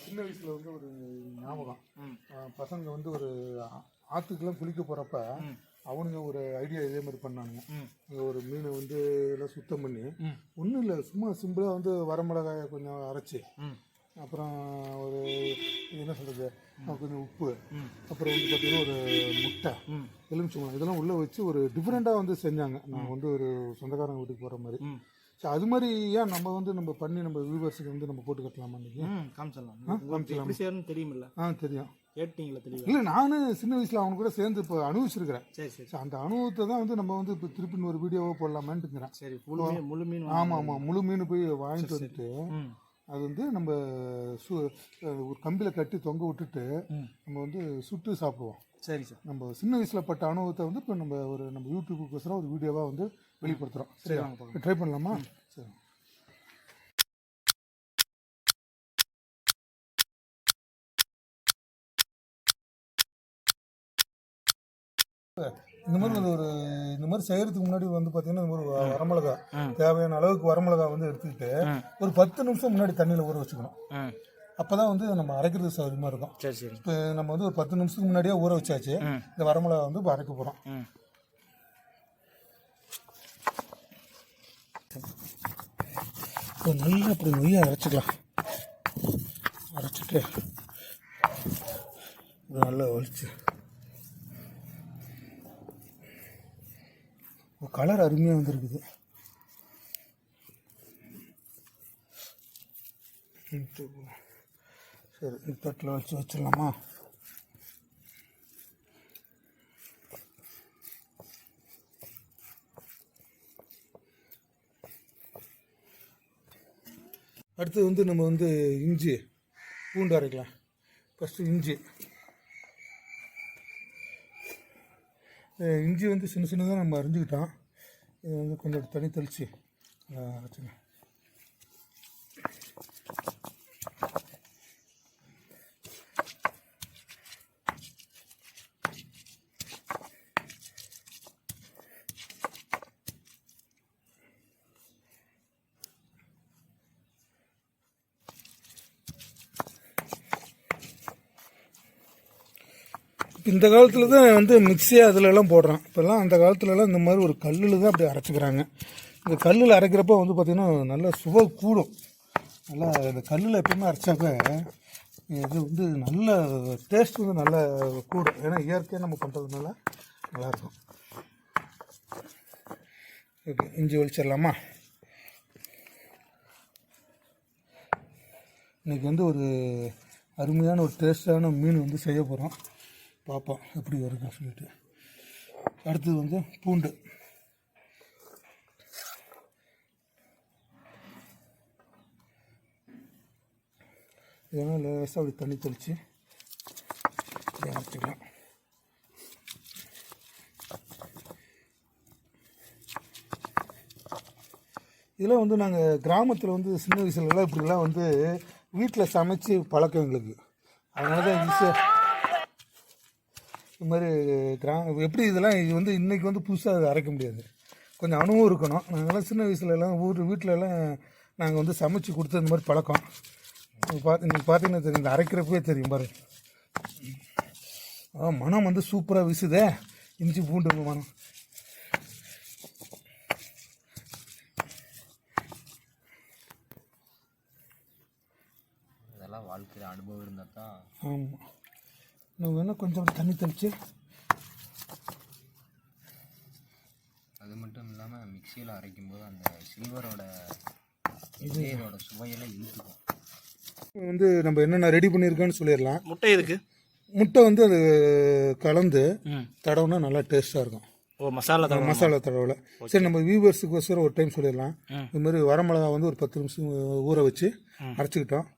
சின்ன வயசில் வந்து ஒரு ஞாபகம், பசங்க வந்து ஒரு ஆற்றுக்கெல்லாம் குளிக்க போகிறப்ப அவனுங்க ஒரு ஐடியா இதே மாதிரி பண்ணாங்க. ஒரு மீனை வந்து எல்லாம் சுத்தம் பண்ணி ஒன்றும் இல்லை, சும்மா சிம்பிளாக வந்து வரமிளகாயை கொஞ்சம் அரைச்சி, அப்புறம் ஒரு என்ன சொல்கிறது, கொஞ்சம் உப்பு, அப்புறம் வந்து பார்த்திங்கன்னா ஒரு முட்டை, எலுமிச்சம்பழம் இதெல்லாம் உள்ளே வச்சு ஒரு டிஃப்ரெண்ட்டாக வந்து செஞ்சாங்க. நான் வந்து ஒரு சொந்தக்காரங்க வீட்டுக்கு போகிற மாதிரி. ஸோ அது மாதிரி ஏன் நம்ம வந்து நம்ம பண்ணி நம்ம வியூவர்ஸுக்கு வந்து நம்ம போட்டு கட்டலாமா? இன்றைக்கி காமிச்சிடலாம். தெரியுமில்ல? தெரியும். கேட்டீங்களா? தெரியும். இல்லை, நானும் சின்ன வயசில் அவனு கூட சேர்ந்து இப்போ அனுபவிச்சிருக்கிறேன். சரி. அந்த அனுபவத்தை தான் வந்து நம்ம வந்து இப்போ திருப்பி ஒரு வீடியோவாக போடலாமான்ட்டுங்கிறேன். சரி, முழு மீன். ஆமாம், முழு மீன் போய் வாங்கிட்டு வந்துட்டு அது வந்து நம்ம ஒரு கம்பியில் கட்டி தொங்க விட்டுட்டு நம்ம வந்து சுட்டு சாப்பிடுவோம். சரி சார். நம்ம சின்ன வயசில் பட்ட அனுபவத்தை வந்து இப்போ நம்ம யூடியூபுக்கு ஒரு வீடியோவாக வந்து வெளிப்படுத்துகிறோம். சரி, ட்ரை பண்ணலாமா? சரி. இந்த மாதிரி செய்யறதுக்கு முன்னாடி வந்து பார்த்தீங்கன்னா இந்த மாதிரி வரமிளகா தேவையான அளவுக்கு வரமிளகா வந்து எடுத்துக்கிட்டு ஒரு 10 நிமிஷம் முன்னாடி தண்ணியில் ஊற வச்சுக்கணும். அப்போ தான் வந்து நம்ம அரைக்கிறது சௌகரியமாக இருக்கும். சரி. இப்போ நம்ம வந்து ஒரு 10 நிமிஷத்துக்கு முன்னாடியே ஊற வச்சாச்சு. இந்த வரமிளகா வந்து இப்போ அரைக்க போகிறோம். நல்லா அப்படி நொய்யை அரைச்சிக்கலாம். அரைச்சிட்டு நல்லா வலிச்சு கலர் அருமையாக வந்துருக்குது. சரி, இந்த தட்டில் வச்சிடலாமா? அடுத்து வந்து நம்ம வந்து இஞ்சி பூண்டு அரைக்கலாம். ஃபஸ்ட்டு இஞ்சி வந்து சின்ன சின்னதாக நம்ம அரிஞ்சுக்கிட்டோம். இது வந்து கொஞ்சம் தண்ணி தெளித்து அரைச்சிங்க. இந்த காலத்தில் தான் வந்து மிக்ஸியாக அதிலெல்லாம் போடுறான். இப்போல்லாம் அந்த காலத்துலலாம் இந்த மாதிரி ஒரு கல்லில் தான் அப்படி அரைச்சிக்கிறாங்க. இந்த கல்லில் அரைக்கிறப்போ வந்து பார்த்திங்கன்னா நல்லா சுவை கூடும். நல்லா இந்த கல்லில் எப்பவுமே அரைச்சாக்க இது வந்து நல்ல டேஸ்ட் வந்து நல்லா கூடும். ஏன்னா இயற்கையாக நம்ம பண்ணுறதுனால நல்லாயிருக்கும். ஓகே, இஞ்சி ஒழிச்சிடலாமா? இன்றைக்கி வந்து ஒரு அருமையான ஒரு டேஸ்டான மீன் வந்து செய்ய போகிறோம். பார்ப்போம் எப்படி வருதுன்னு சொல்லிட்டு. அடுத்தது வந்து பூண்டு. இதனால் லேசாக அப்படி தண்ணி தெளித்து அரைச்சிக்கலாம். இதெல்லாம் வந்து நாங்கள் கிராமத்தில் வந்து சின்ன வயசுலலாம் இப்படிலாம் வந்து வீட்டில் சமைச்சு பழக்கம் எங்களுக்கு. அதனால தான் ஈஸியாக இது மாதிரி எப்படி இதெல்லாம் இது வந்து இன்றைக்கி வந்து புதுசாக அரைக்க முடியாது. கொஞ்சம் அனுபவம் இருக்கணும். நாங்கள்லாம் சின்ன வயசுலலாம் வீட்டிலலாம் நாங்கள் வந்து சமைச்சு கொடுத்து இந்த மாதிரி பழக்கம். நீங்கள் பார்த்தீங்கன்னா தெரியும், இந்த அரைக்கிறப்பவே தெரியும் பாரு. மனம் வந்து சூப்பராக வீசுதே, இஞ்சி பூண்டு மனம். இதெல்லாம் வாழ்க்கையில் அனுபவம் இருந்தால் தான். ஆமாம், நம்ம வேணால் கொஞ்சம் தண்ணி தெளித்து. அது மட்டும் இல்லாமல் மிக்சியில் அரைக்கும்போது அந்த சில்வரோட சுவையெல்லாம் இழுத்துக்கும். வந்து நம்ம என்னென்ன ரெடி பண்ணியிருக்கோன்னு சொல்லிடலாம். முட்டை எதுக்கு? முட்டை வந்து அது கலந்து தடவுனா நல்லா டேஸ்ட்டாக இருக்கும். மசாலா தடவை. சரி, நம்ம வியூவர்ஸுக்கு ஒரு டைம் சொல்லிடலாம். இது மாதிரி வரமிளகா வந்து ஒரு 10 நிமிஷம் ஊற வச்சு அரைச்சிக்கிட்டோம்.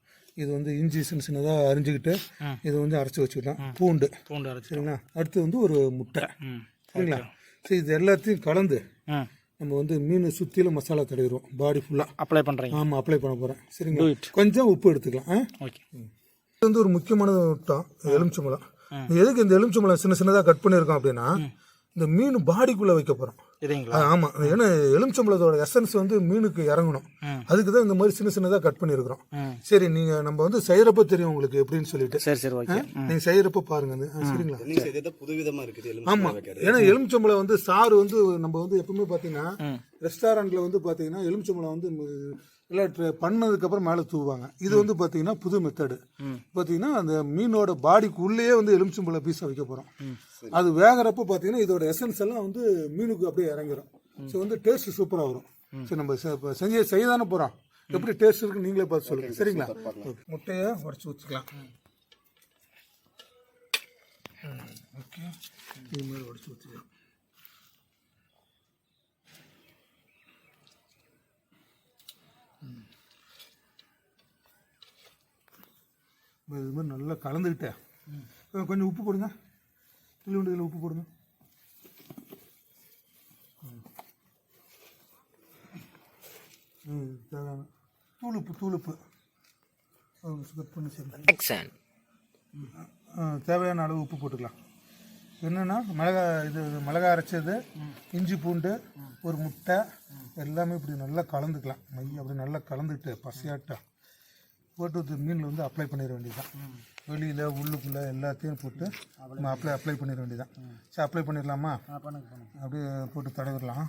இது வந்து இஞ்சி சின்ன சின்னதாக அரிஞ்சிக்கிட்டு இது வந்து அரைச்சி வச்சுக்கிட்டோம். பூண்டு அரைச்சிங்களா. அடுத்து வந்து ஒரு முட்டை. சரிங்களா. சரி, இது எல்லாத்தையும் கலந்து நம்ம வந்து மீன் சுற்றிலும் மசாலா தடவிடுவோம். பாடி ஃபுல்லாக அப்ளை பண்ணுறேன். ஆமாம், அப்ளை பண்ண போகிறேன். சரிங்களா. கொஞ்சம் உப்பு எடுத்துக்கலாம். ஓகே. இது வந்து ஒரு முக்கியமான விட்டோம், எலுமிச்சம்பழம். எதுக்கு இந்த எலுமிச்சம்பழம் சின்ன சின்னதாக கட் பண்ணியிருக்கோம் அப்படின்னா, இந்த மீன் பாடிக்குள்ளே வைக்க போகிறோம். இதுங்களா? ஆமாம், ஏன்னா எலுமிச்சம்பழத்தோட எசன்ஸ் வந்து மீனுக்கு இறங்கணும். அதுக்கு தான் இந்த மாதிரி சின்ன சின்னதாக கட் பண்ணியிருக்கிறோம். சரி, நீங்கள் நம்ம வந்து செய்கிறப்ப தெரியும் உங்களுக்கு எப்படின்னு சொல்லிட்டு. சரி ஓகே. நீங்கள் செய்கிறப்ப பாருங்க. சரிங்களா? புதுவிதமாக இருக்குது. ஆமாம், ஏன்னா எலுமிச்சம்பழம் வந்து சாறு வந்து நம்ம வந்து எப்பவுமே பார்த்தீங்கன்னா ரெஸ்டாரண்ட்டில் வந்து பார்த்தீங்கன்னா எலுமிச்சம்பழம் வந்து எல்லாம் பண்ணதுக்கப்புறம் மேலே தூவாங்க. இது வந்து பார்த்தீங்கன்னா புது மெத்தடு. பார்த்தீங்கன்னா அந்த மீனோட பாடிக்குள்ளேயே வந்து எலுமிச்சம்பழம் பீஸை வைக்க போகிறோம். அது வேகிறப்ப பார்த்தீங்கன்னா இதோட எசன்ஸ் எல்லாம் வந்து மீனுக்கு அப்படியே இறங்கிடும். ஸோ வந்து டேஸ்ட் சூப்பராக வரும். சரி, நம்ம செய்ய தானே போகிறோம். எப்படி டேஸ்ட் இருக்குன்னு நீங்களே பார்த்து சொல்லுங்கள். சரிங்களா? முட்டையை உடச்சி ஊற்றிக்கலாம். ஓகே, இது மாதிரி உடச்சி ஊற்றிக்கலாம். இது மாதிரி நல்லா கலந்துக்கிட்டேன். கொஞ்சம் உப்பு போடுங்க. இதில் உப்பு போடுங்க. தேவையான தூளுப்பு கட் பண்ணி சரி. தேவையான அளவு உப்பு போட்டுக்கலாம். என்னென்னா மிளகாய் அரைச்சது, இஞ்சி பூண்டு, ஒரு முட்டை எல்லாமே இப்படி நல்லா கலந்துக்கலாம். அப்படி நல்லா கலந்துக்கிட்டு பசையாட்டா போட்டு மீனில் வந்து அப்ளை பண்ணிட வேண்டியதுதான். வெளியில் உள்ளுக்குள்ளே எல்லாத்தையும் போட்டு நம்ம அப்ளை பண்ணிட வேண்டியதான். சரி, அப்ளை பண்ணிடலாமா? அப்படியே போட்டு தடவிடலாம்.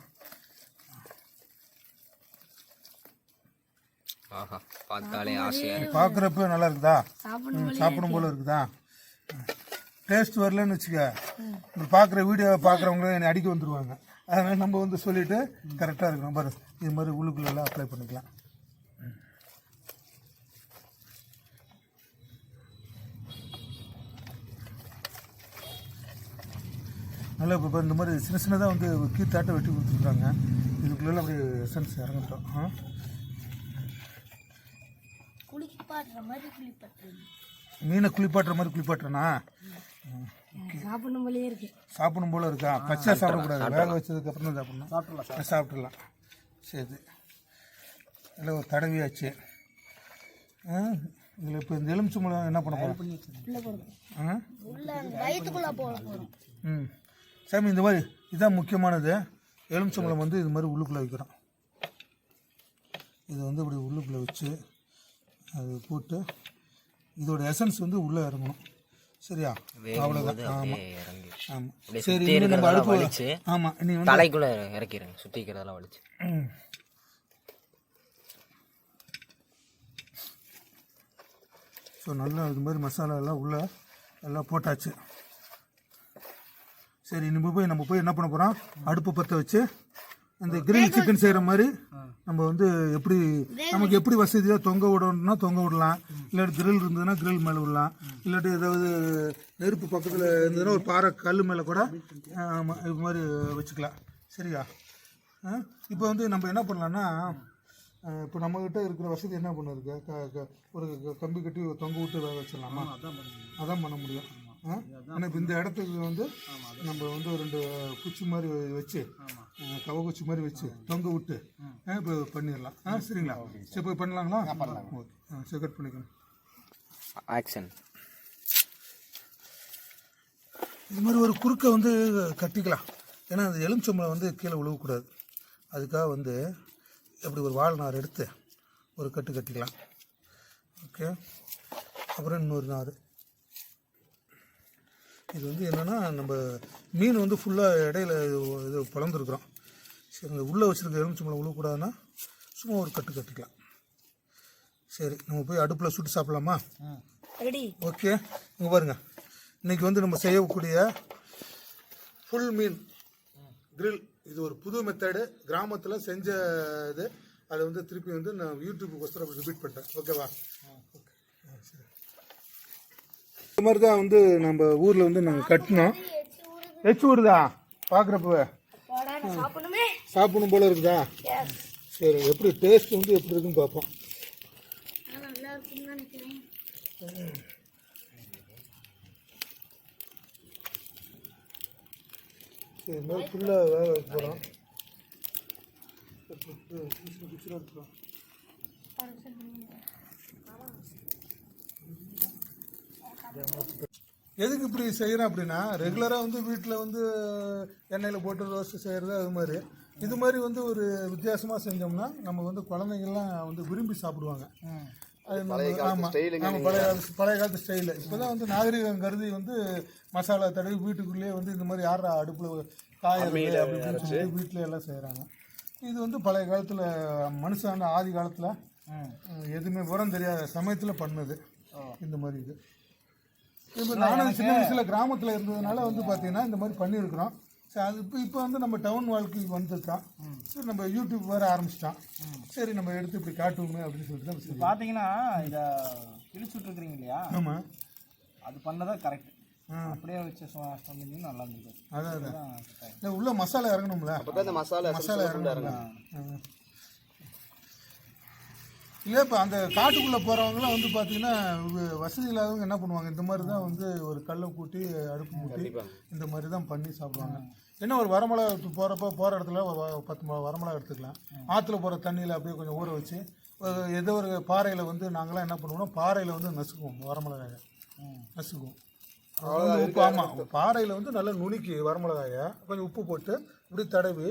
பார்க்குறப்ப நல்லா இருக்குதா? சாப்பிடும் போல இருக்குதா? டேஸ்ட் வரலன்னு வச்சுக்க, இந்த பார்க்குற வீடியோவை பார்க்குறவங்களே என்னை அடிக்க வந்துடுவாங்க. அதனால் நம்ம வந்து சொல்லிவிட்டு கரெக்டாக இருக்கணும். பாரு, இது மாதிரி உள்ளுக்குள்ளெல்லாம் அப்ளை பண்ணிக்கலாம். நல்லா இப்போ இந்த மாதிரி சின்ன சின்னதாக வந்து கீத்தாட்டை வெட்டி கொடுத்துருக்குறாங்க. இதுக்குள்ளே அப்படியே எசன்ஸ் இறங்கிட்டோம். மீனை குளிப்பாட்டுற மாதிரி குளிப்பாட்டுறனா? சாப்பிடும் போல இருக்கா? பச்சை சாப்பிடக்கூடாது, வேக வச்சதுக்கப்புறம் தான் சாப்பிடணும். சாப்பிட்றலாம். சரி, இல்லை ஒரு தடவியாச்சு. இதில் இப்போ இந்த எலுமிச்சம்பழம் என்ன பண்ண போகிறோம்? சாமி, இந்த மாதிரி இதுதான் முக்கியமானது. எலுமிச்சம்பழம் வந்து இது மாதிரி உள்ளுக்குள்ளே வைக்கிறோம். இது வந்து இப்படி உள்ளுக்குள்ளே வச்சு அது போட்டு இதோட எசன்ஸ் வந்து உள்ளே இறங்கணும். சரியா? அவ்வளோதான். ஆமாம் ஆமாம். சரி, நம்ம அடுப்பு ஆமாம் நீ வந்து தலைக்குள்ளே இறக்கிடுங்க. சுற்றிக்கிறதெல்லாம் வலிச்சு. ஸோ நல்லா இது மாதிரி மசாலா எல்லாம் உள்ளே எல்லாம் போட்டாச்சு. சரி, நம்ம போய் என்ன பண்ண போகிறோம்? அடுப்பு பற்ற வச்சு அந்த கிரில் சிக்கன் செய்கிற மாதிரி நம்ம வந்து நமக்கு எப்படி வசதியாக தொங்க விடணும்னா தொங்க விடலாம். இல்லாட்டி கிரில் இருந்ததுன்னா கிரில் மேலே விடலாம். இல்லாட்டி ஏதாவது நெருப்பு பக்கத்தில் இருந்ததுன்னா ஒரு பாறை கல் மேலே கூட இது மாதிரி வச்சுக்கலாம். சரியா? இப்போ வந்து நம்ம என்ன பண்ணலான்னா, இப்போ நம்மக்கிட்ட இருக்கிற வசதி என்ன பண்ண இருக்கு? ஒரு கம்பி கட்டி தொங்க விட்டு வேக வச்சிடலாமா? அதான் பண்ண முடியும். ஆனால் இப்போ இந்த இடத்துக்கு வந்து நம்ம வந்து ஒரு 2 குச்சி மாதிரி வச்சு, கவக்குச்சி மாதிரி வச்சு தொங்க விட்டு இப்போ பண்ணிடலாம். சரிங்களா? சரி, போய் பண்ணலாங்களா? ஓகே, சரி, கட் பண்ணிக்கணும். ஆக்ஷன். இது மாதிரி ஒரு குறுக்கை வந்து கட்டிக்கலாம். ஏன்னா அந்த எலுமிச்சம்பழம் வந்து கீழே விழுவக்கூடாது. அதுக்காக வந்து எப்படி ஒரு வாழைநார் எடுத்து ஒரு கட்டு கட்டிக்கலாம். ஓகே, அப்புறம் இன்னொரு நார். இது வந்து என்னென்னா, நம்ம மீன் வந்து ஃபுல்லாக இடையில இது பிளந்துருக்குறோம். சரி, இந்த உள்ளே வச்சுருக்க எலுமிச்சம்பழம் விழுவக்கூடாதுன்னா சும்மா ஒரு கட்டு கட்டிக்கலாம். சரி, நம்ம போய் அடுப்பில் சுட்டு சாப்பிட்லாமா? ரெடி. ஓகே, இங்கே பாருங்கள். இன்றைக்கி வந்து நம்ம செய்யக்கூடிய ஃபுல் மீன் கிரில். இது ஒரு புது மெத்தடு, கிராமத்தில் செஞ்ச இது. அதை வந்து திருப்பி வந்து நான் யூடியூப்புக்கு ரிப்பீட் பண்ணிட்டேன். ஓகேவா? ஓகே, சரி. இந்த மாதிரி தான் வந்து நம்ம ஊரில் வந்து நாங்கள் கட்டினோம். எச்சு ஊருதா பார்க்குறப்ப? சாப்பிடணும் போல இருக்குதா? சரி, எப்படி டேஸ்ட் வந்து எப்படி இருக்குன்னு பார்ப்போம். சரி, இந்த மாதிரி ஃபுல்லாக வேக வைக்க போகிறோம். எதுக்கு இப்படி செய்கிறேன் அப்படின்னா ரெகுலராக வந்து வீட்டில் வந்து எண்ணெயில் போட்டு ரோஸ்ட் செய்கிறது அது மாதிரி இது மாதிரி வந்து ஒரு வித்தியாசமாக செஞ்சோம்னா நம்ம வந்து குழந்தைங்கள்லாம் வந்து விரும்பி சாப்பிடுவாங்க. அது ஆமாம் பழைய காலத்து ஸ்டைலு. இப்போ தான் வந்து நாகரிகம் கருதி வந்து மசாலா தடவி வீட்டுக்குள்ளேயே வந்து இந்த மாதிரி யாரா அடுப்பில் காயறது அப்படின்னு சொல்லிட்டு வீட்டில் எல்லாம் செய்கிறாங்க. இது வந்து பழைய காலத்தில் மனுஷன் ஆதி காலத்தில் எதுவுமே உரம் தெரியாத சமயத்தில் பண்ணது இந்த மாதிரி. இது இப்போ நானும் சின்ன வயசில் கிராமத்தில் இருந்ததுனால வந்து பார்த்தீங்கன்னா இந்த மாதிரி பண்ணியிருக்கிறோம். சரி அது இப்போ வந்து நம்ம டவுன் வாழ்க்கைக்கு வந்துட்டோம். சரி நம்ம யூடியூப் வேறு ஆரம்பிச்சிட்டோம். சரி நம்ம எடுத்து இப்படி காட்டுவோமே அப்படின்னு சொல்லிட்டு தான் பார்த்தீங்கன்னா இதை பிரிச்சு விட்டுருக்குறீங்க இல்லையா? ஆமாம், அது பண்ணதான் கரெக்ட். அப்படியே வச்சு சொன்னீங்கன்னா நல்லா இருந்தது. அதான் உள்ள மசாலா இறங்கணும்ல, மசாலா இறங்கணும்ல. இல்லை இப்போ அந்த காட்டுக்குள்ளே போகிறவங்களாம் வந்து பார்த்தீங்கன்னா வசதி இல்லாதவங்க என்ன பண்ணுவாங்க, இந்த மாதிரி தான் வந்து ஒரு கல்லை கூட்டி அடுப்பு மூட்டி இந்த மாதிரி தான் பண்ணி சாப்பிடுவாங்க. என்ன ஒரு வரமிளகா போகிற இடத்துல ஒரு 10 வரமிளகா எடுத்துக்கலாம். ஆற்றுல போகிற தண்ணியில் அப்படியே கொஞ்சம் ஊற வச்சு ஏதோ ஒரு பாறையில் வந்து நாங்களாம் என்ன பண்ணுவோம்னா பாறையில் வந்து நசுக்குவோம், வரமிளகாயை நசுக்குவோம். உப்பு, ஆமாம், பாறையில் வந்து நல்லா நுணுக்கி வரமிளகாயை கொஞ்சம் உப்பு போட்டு இப்படி தடவி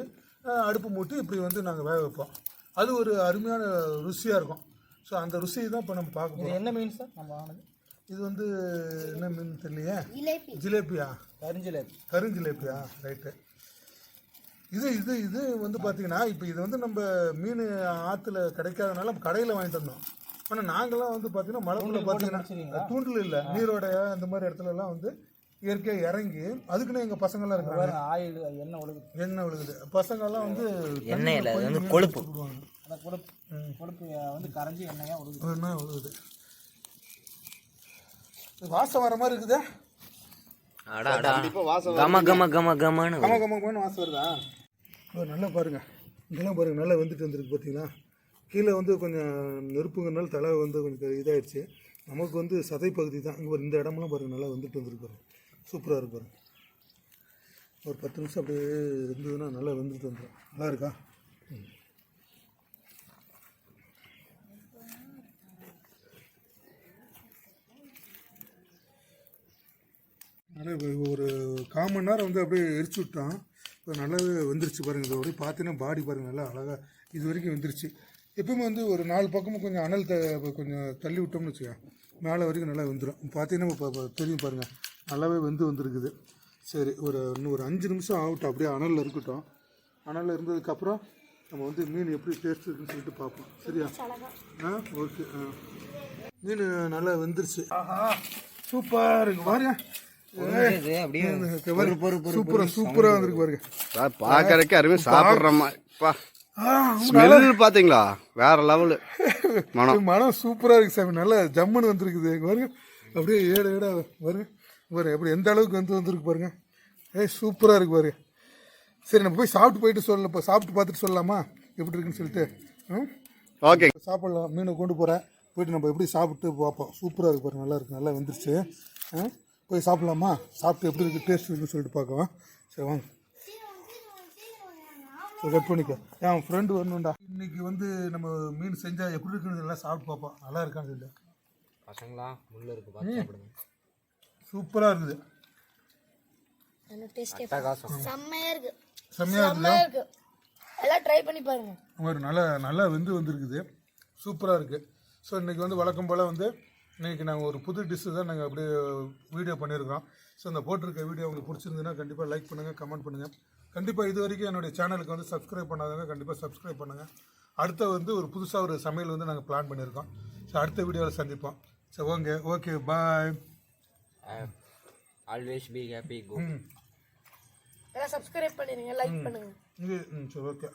அடுப்பு மூட்டி இப்படி வந்து நாங்கள் வேக வைப்போம். அது ஒரு அருமையான ருசியாக இருக்கும். ஸோ அந்த ருசியை தான் இப்போ நம்ம பார்க்க போகிறோம். என்ன மீன் சார் நம்ம ஆனது? இது வந்து என்ன மீன் தெரியலையே, ஜிலேபியா, கருஞ்சிலேபியா, ரைட்டு. இது இது இது வந்து பார்த்தீங்கன்னா இப்போ இது வந்து நம்ம மீன் ஆற்றுல கிடைக்காதனால கடையில் வாங்கிட்டு வந்தோம். ஆனால் நாங்களாம் வந்து பார்த்தீங்கன்னா மலைக்குள்ள பார்த்தீங்கன்னா தூண்டில் இல்லை, நீரோட அந்த மாதிரி இடத்துலலாம் வந்து இயற்கையாக இறங்கி அதுக்குன்னு எங்கள் பசங்கள்லாம் இருக்காங்க. ஆயில் எண்ணெய் ஒழுகுது. பசங்கள்லாம் வந்து கொழுப்பு கொழுப்பு வந்து கரைஞ்சி எண்ணெயாக ஒழுகுது. வாசம் வர மாதிரி இருக்குதா? வாசம் வருதா? நல்லா பாருங்க, இதெல்லாம் பாருங்க, நல்லா வந்துட்டு வந்துருக்கு பார்த்தீங்களா. கீழே வந்து கொஞ்சம் நெருப்புங்கனால தலை வந்து கொஞ்சம் இதாகிடுச்சு. நமக்கு வந்து சதை பகுதி தான். இங்கே இந்த இடமெல்லாம் பாருங்கள் நல்லா வந்துட்டு வந்துருக்கு பாருங்க. சூப்பராக இருக்கு பாருங்க. ஒரு 10 நிமிஷம் அப்படியே இருந்ததுன்னா நல்லா வந்துட்டு வந்துடும். நல்லா இருக்கா? நல்லா ஒரு 1/4 மணி நேரம் வந்து அப்படியே எரிச்சு விட்டோம். இப்போ நல்லாவே வந்துருச்சு பாருங்கள். இதை அப்படியே பார்த்தீங்கன்னா பாடி பாருங்கள் நல்லா அழகாக இது வரைக்கும் வந்துருச்சு. எப்பவுமே வந்து ஒரு 4 பக்கமும் கொஞ்சம் அனல் கொஞ்சம் தள்ளி விட்டோம்னு வச்சுக்கோங்க, மேலே வரைக்கும் நல்லா வந்துடும். பார்த்தீங்கன்னா இப்போ தெரியும் பாருங்கள், நல்லாவே வந்துருக்குது. சரி, இன்னும் ஒரு 5 நிமிஷம் ஆகட்டும், அப்படியே அனலில் இருக்கட்டும். அனலில் இருந்ததுக்கப்புறம் நம்ம வந்து மீன் எப்படி டேஸ்ட் இருக்குன்னு சொல்லிட்டு பார்ப்போம். சரியா? ஓகே. மீன் நல்லா வந்துருச்சு. சூப்பராக இருக்கு பாருங்க. சூப்பராக வந்துருக்கு பாருங்க. பார்க்கறதுக்கு அருமை, சாப்பிட்றோமா ஸ்மெல் பாத்தீங்களா, வேற லெவலு மனம் சூப்பராக இருக்கு சாமி. நல்லா ஜம்முன்னு வந்துருக்குது பாருங்க. அப்படியே ஏடா பாருங்க பாருங்க எப்படி எந்த அளவுக்கு வந்துருக்கு பாருங்க. சூப்பராக இருக்கு பாருங்க. சரி, நம்ம போய் சாப்பிட்டு பார்த்துட்டு சொல்லலாமா எப்படி இருக்குன்னு சொல்லிட்டு? ஓகே, சாப்பிடலாம். மீனை கொண்டு போகிறேன், போயிட்டு நம்ம எப்படி சாப்பிட்டு பார்ப்போம். சூப்பராக இருக்கு பாருங்க, நல்லா இருக்கு, நல்லா வந்துருச்சு. போய் சாப்பிடலாமா? சாப்பிட்டு எப்படி இருக்குது டேஸ்ட் இருக்குன்னு சொல்லிட்டு பார்க்கலாம். சரி வாங்க, கட் பண்ணிக்கோ. என் ஃப்ரெண்டு வரணும்டா. இன்னைக்கு வந்து நம்ம மீன் செஞ்சால் எப்படி இருக்குன்னு எல்லாம் சாப்பிட்டு பார்ப்போம். நல்லா இருக்கான்னு சொல்லி பசங்களா முள்ள இருக்கு, சூப்பராக இருக்குது. செம்மையாக இருக்கு. எல்லாம் ட்ரை பண்ணி பாருங்க. ஒரு நல்லா வந்துருக்குது. சூப்பராக இருக்குது. ஸோ இன்றைக்கி வந்து வழக்கம் போல் வந்து இன்றைக்கி நாங்கள் ஒரு புது டிஷ்ஷு தான் நாங்கள் அப்படியே வீடியோ பண்ணியிருக்கோம். ஸோ இந்த போட்டிருக்க வீடியோ உங்களுக்கு பிடிச்சிருந்துன்னா கண்டிப்பாக லைக் பண்ணுங்கள், கமெண்ட் பண்ணுங்கள். கண்டிப்பாக இது வரைக்கும் என்னுடைய சேனலுக்கு வந்து சப்ஸ்கிரைப் பண்ணாதவங்க கண்டிப்பாக சப்ஸ்கிரைப் பண்ணுங்கள். அடுத்த வந்து ஒரு புதுசாக ஒரு சமையல் வந்து நாங்கள் பிளான் பண்ணியிருக்கோம். ஸோ அடுத்த வீடியோவில் சந்திப்போம். So okay bye. Always be happy. எல்லாம் சப்ஸ்கிரைப் பண்ணிடுங்க, லைக் பண்ணுங்கள். சரி, ஓகே.